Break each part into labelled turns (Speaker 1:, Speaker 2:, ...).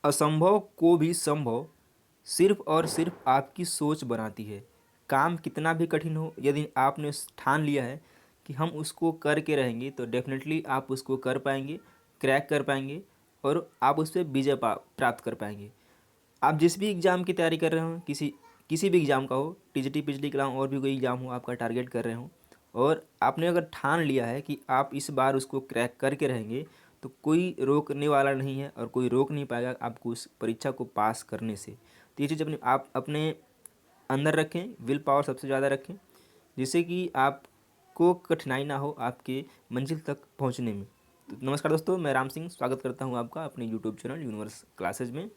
Speaker 1: असंभव को भी संभव सिर्फ और सिर्फ आपकी सोच बनाती है। काम कितना भी कठिन हो, यदि आपने ठान लिया है कि हम उसको करके रहेंगे तो डेफिनेटली आप उसको कर पाएंगे, क्रैक कर पाएंगे और आप उस पर विजय प्राप्त कर पाएंगे। आप जिस भी एग्ज़ाम की तैयारी कर रहे हो, किसी किसी भी एग्ज़ाम का हो, टीजीटी पिछली के अलावा और भी कोई एग्ज़ाम हो आपका टारगेट कर रहे हो, और आपने अगर ठान लिया है कि आप इस बार उसको क्रैक करके रहेंगे, तो कोई रोकने वाला नहीं है और कोई रोक नहीं पाएगा आपको उस परीक्षा को पास करने से। तो ये चीज़ आप अपने अंदर रखें, विल पावर सबसे ज़्यादा रखें, जिससे कि आपको कठिनाई ना हो आपके मंजिल तक पहुंचने में। तो नमस्कार दोस्तों, मैं राम सिंह स्वागत करता हूं आपका अपने यूट्यूब चैनल यूनिवर्स क्लासेज में।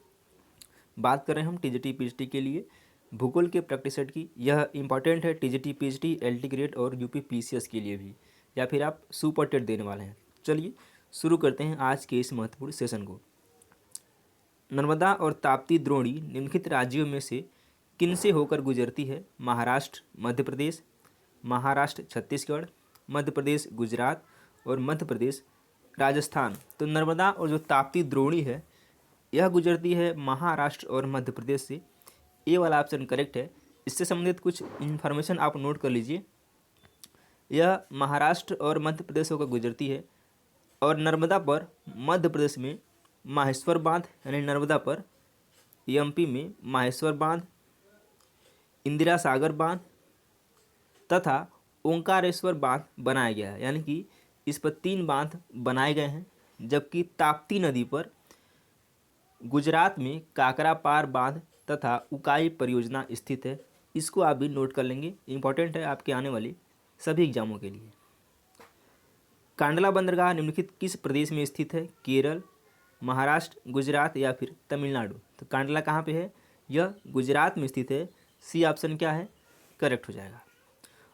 Speaker 1: बात कर रहे हैं हम टीजीटी पीएचडी के लिए भूगोल के प्रैक्टिस सेट की। यह इंपॉर्टेंट है टीजीटी पीएचडी, एलटी ग्रेड और यूपी पीसीएस के लिए भी, या फिर आप सुपर टेट देने वाले हैं। चलिए शुरू करते हैं आज के इस महत्वपूर्ण सेशन को। नर्मदा और ताप्ती द्रोणी निम्नलिखित राज्यों में से किन से होकर गुजरती है? महाराष्ट्र, मध्य प्रदेश, महाराष्ट्र छत्तीसगढ़, मध्य प्रदेश गुजरात और मध्य प्रदेश राजस्थान। तो नर्मदा और जो ताप्ती द्रोणी है यह गुजरती है महाराष्ट्र और मध्य प्रदेश से। ए वाला ऑप्शन करेक्ट है। इससे संबंधित कुछ इन्फॉर्मेशन आप नोट कर लीजिए। यह महाराष्ट्र और मध्य प्रदेश होकर गुजरती है और नर्मदा पर मध्य प्रदेश में माहेश्वर बांध, यानी नर्मदा पर एमपी में माहेश्वर बांध, इंदिरा सागर बांध तथा ओंकारेश्वर बांध बनाया गया है, यानी कि इस पर 3 बांध बनाए गए हैं। जबकि ताप्ती नदी पर गुजरात में काकरापार बांध तथा उकाई परियोजना स्थित है। इसको आप भी नोट कर लेंगे, इंपॉर्टेंट है आपके आने वाले सभी एग्जामों के लिए। कांडला बंदरगाह निम्नलिखित किस प्रदेश में स्थित है? केरल, महाराष्ट्र, गुजरात या फिर तमिलनाडु। तो कांडला कहाँ पे है? यह गुजरात में स्थित है। सी ऑप्शन क्या है? करेक्ट हो जाएगा।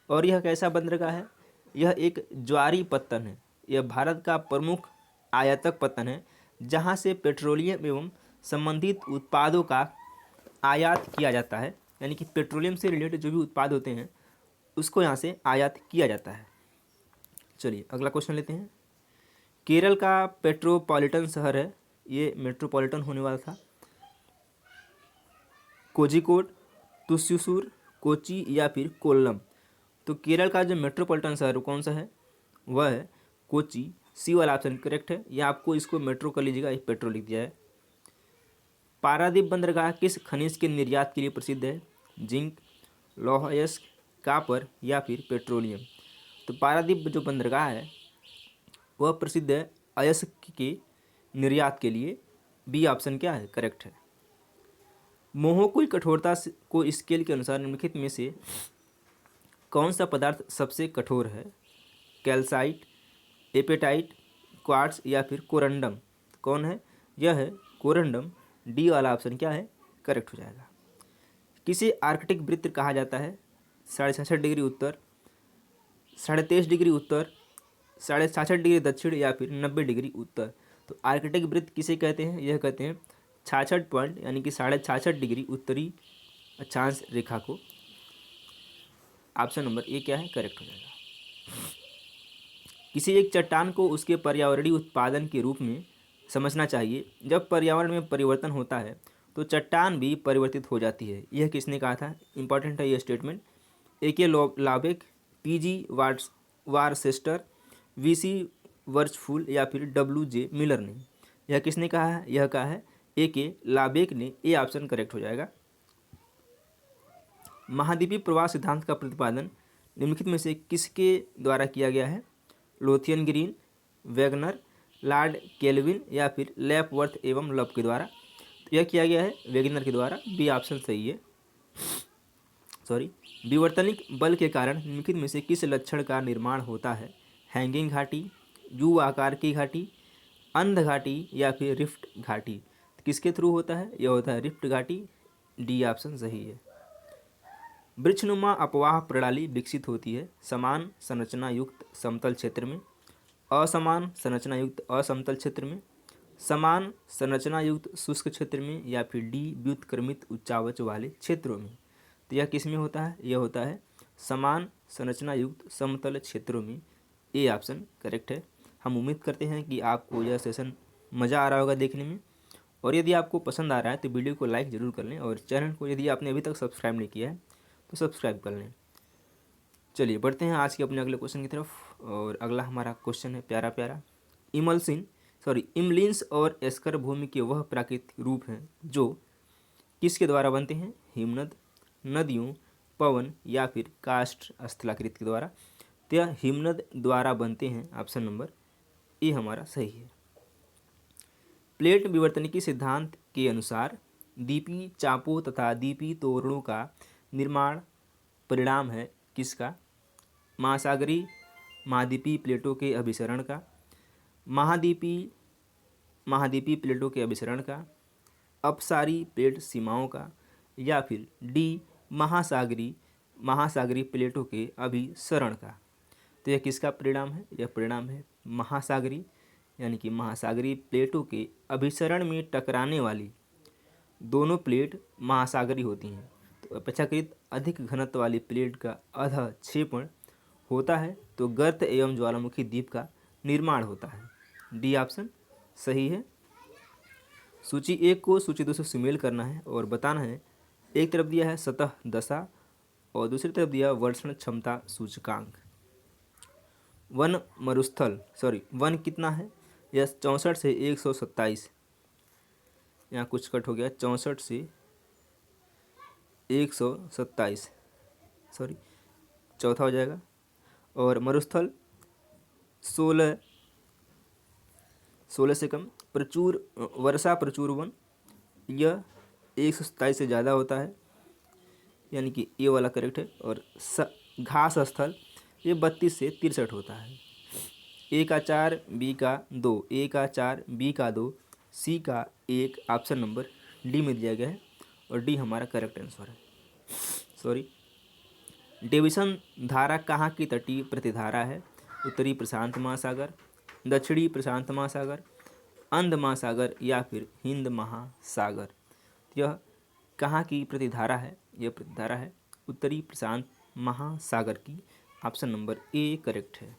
Speaker 1: और यह कैसा बंदरगाह है? यह एक ज्वारी पत्तन है। यह भारत का प्रमुख आयातक पत्तन है जहाँ से पेट्रोलियम एवं संबंधित उत्पादों का आयात किया जाता है, यानी कि पेट्रोलियम से रिलेटेड जो भी उत्पाद होते हैं उसको यहाँ से आयात किया जाता है। चलिए अगला क्वेश्चन लेते हैं। केरल का पेट्रोपॉलिटन शहर है, ये मेट्रोपॉलिटन होने वाला था, कोझिकोड, तुस्सूर, कोची या फिर कोल्लम। तो केरल का जो मेट्रोपॉलिटन शहर कौन सा है? वह है कोची। सी वाला ऑप्शन करेक्ट है। या आपको इसको मेट्रो कर लीजिएगा, एक पेट्रो लिख दिया है। पारादीप बंदरगाह किस खनिज के निर्यात के लिए प्रसिद्ध है? जिंक, लौह अयस्क, कापर या फिर पेट्रोलियम। तो पारादीप जो बंदरगाह है वह प्रसिद्ध है अयस्क के निर्यात के लिए। बी ऑप्शन क्या है? करेक्ट है। मोहोकुल कठोरता को स्केल के अनुसार निम्नलिखित में से कौन सा पदार्थ सबसे कठोर है? कैल्साइट, एपेटाइट, क्वार्ट्ज या फिर कोरंडम। कौन है? यह है कोरंडम। डी वाला ऑप्शन क्या है? करेक्ट हो जाएगा। किसे आर्कटिक वृत्त कहा जाता है? 66.5 डिग्री उत्तर, 23.5 डिग्री उत्तर, 66.5 डिग्री दक्षिण या फिर 90 डिग्री उत्तर। तो आर्कटिक वृत्त किसे कहते हैं? यह कहते हैं 66 पॉइंट यानी कि 66.5 डिग्री उत्तरी अक्षांश रेखा को। ऑप्शन नंबर ए क्या है? करेक्ट हो जाएगा। किसी एक चट्टान को उसके पर्यावरणीय उत्पादन के रूप में समझना चाहिए। जब पर्यावरण में परिवर्तन होता है तो चट्टान भी परिवर्तित हो जाती है। यह किसने कहा था? इंपॉर्टेंट है ये स्टेटमेंट। ए के लावेक, पीजी वारसेस्टर, वीसी वर्चफुल या फिर डब्ल्यू जे मिलर ने। यह किसने कहा है? यह कहा है ए के लावेक ने। ए ऑप्शन करेक्ट हो जाएगा। महाद्वीपीय प्रवाह सिद्धांत का प्रतिपादन निम्नलिखित में से किसके द्वारा किया गया है? Lothian green, Wagner, Lord kelvin या फिर लैपवर्थ एवं लव के द्वारा। तो यह किया गया है वैगनर के द्वारा। बी ऑप्शन सही है। विवर्तनिक बल के कारण निम्नलिखित में से किस लक्षण का निर्माण होता है? हैंगिंग घाटी, यू आकार की घाटी, अंध घाटी या फिर रिफ्ट घाटी। तो किसके थ्रू होता है? यह होता है रिफ्ट घाटी। डी ऑप्शन सही है। वृक्षनुमा अपवाह प्रणाली विकसित होती है समान संरचना युक्त समतल क्षेत्र में, असमान संरचना युक्त असमतल क्षेत्र में, समान संरचना युक्त शुष्क क्षेत्र में या फिर डी व्युत्क्रमित उच्चावच वाले क्षेत्रों में। तो यह किस में होता है? यह होता है समान संरचना युक्त समतल क्षेत्रों में। ए ऑप्शन करेक्ट है। हम उम्मीद करते हैं कि आपको यह सेशन मज़ा आ रहा होगा देखने में और यदि आपको पसंद आ रहा है तो वीडियो को लाइक ज़रूर कर लें, और चैनल को यदि आपने अभी तक सब्सक्राइब नहीं किया है तो सब्सक्राइब कर लें। चलिए बढ़ते हैं आज के अपने अगले क्वेश्चन की तरफ। और अगला हमारा क्वेश्चन है प्यारा प्यारा। इमलिन्स और एस्कर भूमि के वह प्राकृतिक रूप हैं जो किसके द्वारा बनते हैं? हिमनद, नदियों, पवन या फिर काष्ठ स्थलाकृत के द्वारा। तो यह हिमनद द्वारा बनते हैं। ऑप्शन नंबर ए हमारा सही है। प्लेट विवर्तनिकी सिद्धांत के अनुसार दीपी चापों तथा दीपी तोरणों का निर्माण परिणाम है किसका? महासागरीय महाद्वीपीय प्लेटों के अभिसरण का, महाद्वीपीय प्लेटों के अभिसरण का, अपसारी प्लेट सीमाओं का, या फिर डी महासागरीय प्लेटों के अभिसरण का। तो यह किसका परिणाम है? यह परिणाम है महासागरीय, यानी कि महासागरीय प्लेटों के अभिसरण में टकराने वाली दोनों प्लेट महासागरीय होती हैं। तो अपेक्षाकृत अधिक घनत्व वाली प्लेट का अधक्षेपण होता है तो गर्त एवं ज्वालामुखी द्वीप का निर्माण होता है। डी ऑप्शन सही है। सूची 1 को सूची 2 से सुमेल करना है और बताना है, एक तरफ दिया है सतह दशा और दूसरी तरफ दिया वर्षण क्षमता सूचकांक। वन कितना है? यह 64 से 127, यहाँ कुछ कट हो गया, 64 से 127, चौथा हो जाएगा। और मरुस्थल 16 से कम। वर्षा प्रचुर वन, यह 127 से ज़्यादा होता है, यानी कि ये वाला करेक्ट है। और घास स्थल ये 32 से 63 होता है। ए का 4, बी का 2, ए का 4, बी का 2, सी का 1 ऑप्शन नंबर डी में दिया गया है और डी हमारा करेक्ट आंसर है। डेविसन धारा कहाँ की तटीय प्रतिधारा है? उत्तरी प्रशांत महासागर, दक्षिणी प्रशांत महासागर, अंध महासागर या फिर हिंद महासागर। यह कहाँ की प्रतिधारा है? यह प्रतिधारा है उत्तरी प्रशांत महासागर की। ऑप्शन नंबर ए करेक्ट है।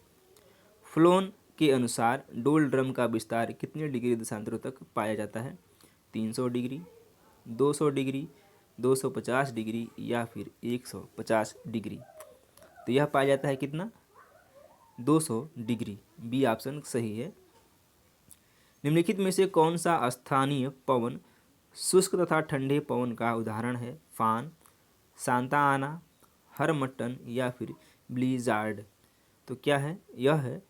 Speaker 1: फ्लोन के अनुसार डोल ड्रम का विस्तार कितने डिग्री देशांतरों तक पाया जाता है? 300 डिग्री, 200 डिग्री, 250 डिग्री या फिर 150 डिग्री। तो यह पाया जाता है कितना? 200 डिग्री। बी ऑप्शन सही है। निम्नलिखित में से कौन सा स्थानीय पवन शुष्क तथा ठंडे पवन का उदाहरण है? फान, सांता आना, हरमट्टन या फिर ब्लिजार्ड। तो क्या है? यह है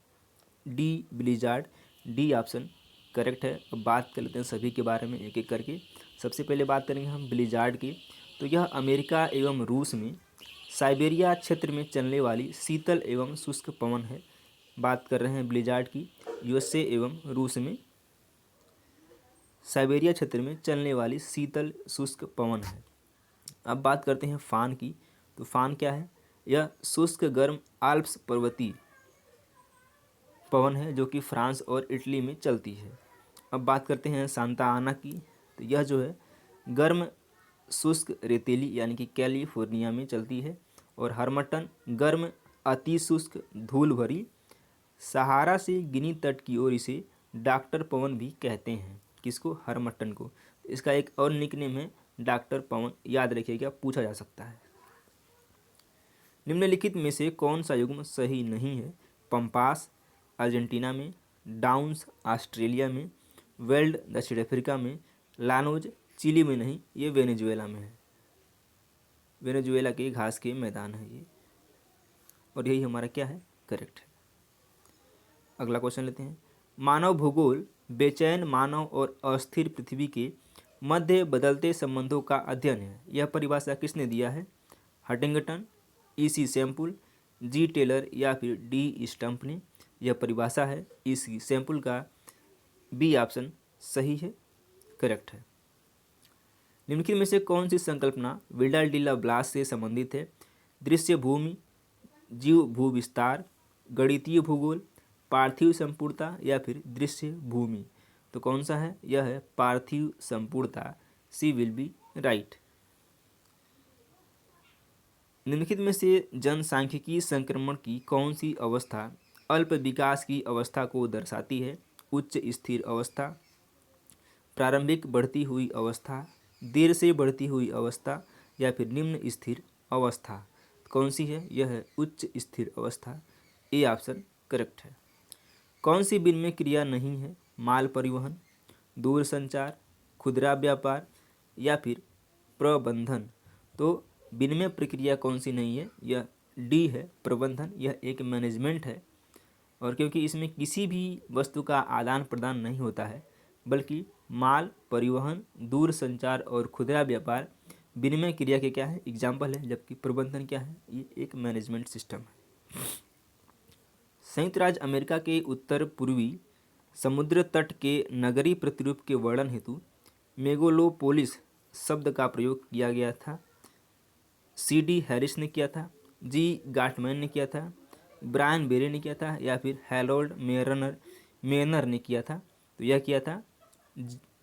Speaker 1: D blizzard. D option correct है। अब बात कर लेते हैं सभी के बारे में एक एक करके। सबसे पहले बात करेंगे हम ब्लिजार्ड की। तो यह अमेरिका एवं रूस में साइबेरिया क्षेत्र में चलने वाली शीतल एवं शुष्क पवन है। बात कर रहे हैं ब्लिजार्ड की। यूएसए एवं रूस में साइबेरिया क्षेत्र में चलने वाली शीतल शुष्क पवन है। अब बात करते हैं फान की। तो फान क्या है? यह शुष्क गर्म आल्प्स पर्वतीय पवन है जो कि फ्रांस और इटली में चलती है। अब बात करते हैं सांता आना की। तो यह जो है गर्म शुष्क रेतीली यानी कि कैलिफोर्निया में चलती है। और हरमट्टन गर्म अति शुष्क धूल भरी सहारा से गिनी तट की ओर इसे डॉक्टर पवन भी कहते हैं। किसको? हरमट्टन को। इसका एक और निकनेम है डॉक्टर पवन, याद रखिएगा, पूछा जा सकता है। निम्नलिखित में से कौन सा युग्म सही नहीं है? पंपास अर्जेंटीना में, डाउन्स ऑस्ट्रेलिया में, वेल्ड दक्षिण अफ्रीका में, लानोज चिली में नहीं, ये वेनेजुएला में है। वेनेजुएला के घास के मैदान है ये, और यही हमारा क्या है? करेक्ट है। अगला क्वेश्चन लेते हैं। मानव भूगोल बेचैन मानव और अस्थिर पृथ्वी के मध्य बदलते संबंधों का अध्ययन है। यह परिभाषा किसने दिया है? हटिंगटन, ईसी सैम्पुल, जी टेलर या फिर डी स्टम्प ने। यह परिभाषा है ईसी सैम्पुल का। बी ऑप्शन सही है, करेक्ट है। निम्नलिखित में से कौन सी संकल्पना विडाल डिला ब्लास से संबंधित है? दृश्य भूमि, जीव भूविस्तार, गणितीय भूगोल, पार्थिव संपूर्णता या फिर दृश्य भूमि। तो कौन सा है? यह है पार्थिव संपूर्णता। सी विल बी राइट। निम्नलिखित में से जनसांख्यिकी संक्रमण की कौन सी अवस्था अल्प विकास की अवस्था को दर्शाती है? उच्च स्थिर अवस्था, प्रारंभिक बढ़ती हुई अवस्था, देर से बढ़ती हुई अवस्था या फिर निम्न स्थिर अवस्था। कौन सी है? यह है उच्च स्थिर अवस्था। ए ऑप्शन करेक्ट है। कौन सी विनिमय क्रिया नहीं है? माल परिवहन, दूर संचार, खुदरा व्यापार या फिर प्रबंधन। तो विनिमय प्रक्रिया कौन सी नहीं है? यह डी है, प्रबंधन। यह एक मैनेजमेंट है और क्योंकि इसमें किसी भी वस्तु का आदान प्रदान नहीं होता है, बल्कि माल परिवहन, दूर संचार और खुदरा व्यापार विनिमय क्रिया के क्या है? एग्जाम्पल है, जबकि प्रबंधन क्या है? ये एक मैनेजमेंट सिस्टम है। संयुक्त राज्य अमेरिका के उत्तर पूर्वी समुद्र तट के नगरीय प्रतिरूप के वर्णन हेतु मेगालोपोलिस शब्द का प्रयोग किया गया था। C.D. हैरिस ने किया था, जी गाटमैन ने किया था, ब्रायन बेरे ने किया था या फिर हैरोल्ड मेनर ने किया था। तो यह किया था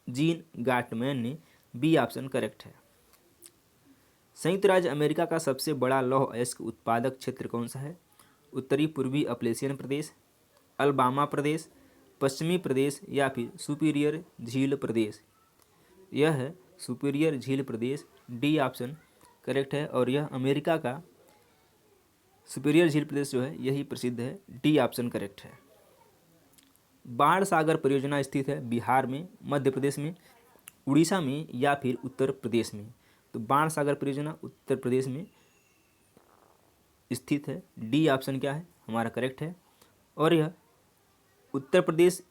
Speaker 1: जीन गाटमैन ने। बी ऑप्शन करेक्ट है। संयुक्त राज्य अमेरिका का सबसे बड़ा लौह अयस्क उत्पादक क्षेत्र कौन सा है? उत्तरी पूर्वी अप्लेशियन प्रदेश, अलबामा प्रदेश, पश्चिमी प्रदेश या फिर सुपीरियर झील प्रदेश। यह है सुपीरियर झील प्रदेश। डी ऑप्शन करेक्ट है और यह अमेरिका का सुपीरियर झील प्रदेश जो है यही प्रसिद्ध है। डी ऑप्शन करेक्ट है। बाण सागर परियोजना स्थित है बिहार में, मध्य प्रदेश में, उड़ीसा में या फिर उत्तर प्रदेश में। तो बाण सागर परियोजना उत्तर प्रदेश में स्थित है। डी ऑप्शन क्या है? हमारा करेक्ट है। और यह उत्तर प्रदेश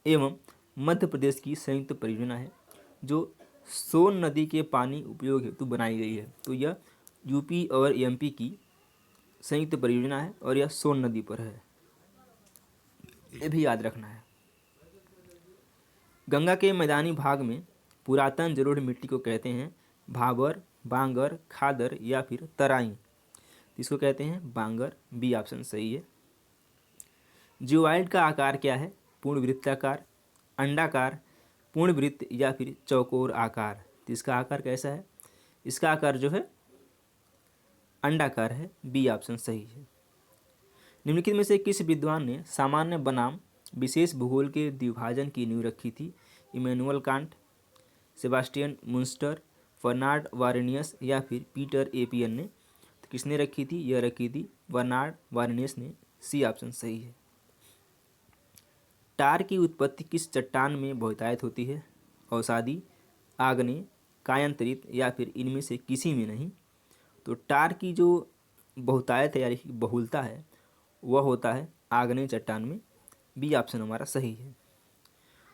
Speaker 1: एवं मध्य प्रदेश की संयुक्त परियोजना है जो सोन नदी के पानी उपयोग हेतु बनाई गई है। तो यह यूपी और एमपी की संयुक्त परियोजना है और यह सोन नदी पर है, ये भी याद रखना है। गंगा के मैदानी भाग में पुरातन जलोढ़ मिट्टी को कहते हैं भाबर, बांगर, खादर या फिर तराई। इसको कहते हैं बांगर। बी ऑप्शन सही है। जियोवाइड का आकार क्या है? पूर्ण वृत्ताकार, अंडाकार, पूर्ण वृत्त या फिर चौकोर आकार। तो इसका आकार कैसा है? इसका आकार जो है अंडाकार है। बी ऑप्शन सही है। निम्नलिखित में से किस विद्वान ने सामान्य बनाम विशेष भूगोल के द्विभाजन की नींव रखी थी? Immanuel Kant, Sebastian Munster, Bernhard Varenius या फिर पीटर एपियन ने? तो किसने रखी थी? यह रखी थी बर्नार्ड वारेनियस ने। सी ऑप्शन सही है। टार की उत्पत्ति किस चट्टान में बहुतायत होती है? अवसादी, आग्नेय, कायांतरित या फिर इनमें से किसी में नहीं। तो टार की जो बहुतायत है यानी कि बहुलता है वह होता है आग्नेय चट्टान में। बी ऑप्शन हमारा सही है।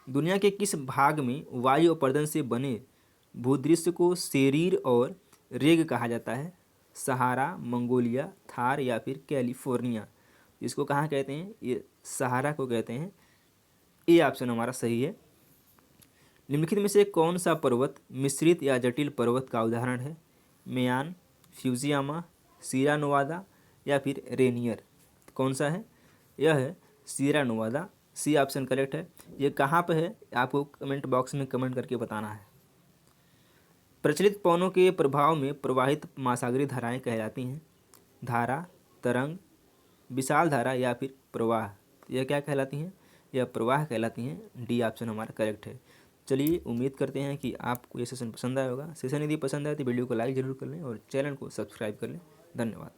Speaker 1: दुनिया के किस भाग में वायु अपर्दन से बने भूदृश्य को सेरीर और रेग कहा जाता है? सहारा, मंगोलिया, थार या फिर कैलिफोर्निया। इसको कहाँ कहते हैं? ये सहारा को कहते हैं। ए ऑप्शन हमारा सही है। निम्नलिखित में से कौन सा पर्वत मिश्रित या जटिल पर्वत का उदाहरण है? मेयान, फ्यूजियामा, सीरा नोवादा या फिर रेनियर। कौन सा है? यह है सीरा नोवादा। सी ऑप्शन करेक्ट है। ये कहाँ पे है आपको कमेंट बॉक्स में कमेंट करके बताना है। प्रचलित पवनों के प्रभाव में प्रवाहित महासागरीय धाराएं कहलाती हैं? धारा, तरंग, विशाल धारा या फिर प्रवाह। यह क्या कहलाती हैं? यह प्रवाह कहलाती हैं। डी ऑप्शन हमारा करेक्ट है। चलिए, उम्मीद करते हैं कि आपको ये सेशन पसंद आया होगा। सेशन यदि पसंद आए तो वीडियो को लाइक ज़रूर कर लें और चैनल को सब्सक्राइब कर लें। धन्यवाद।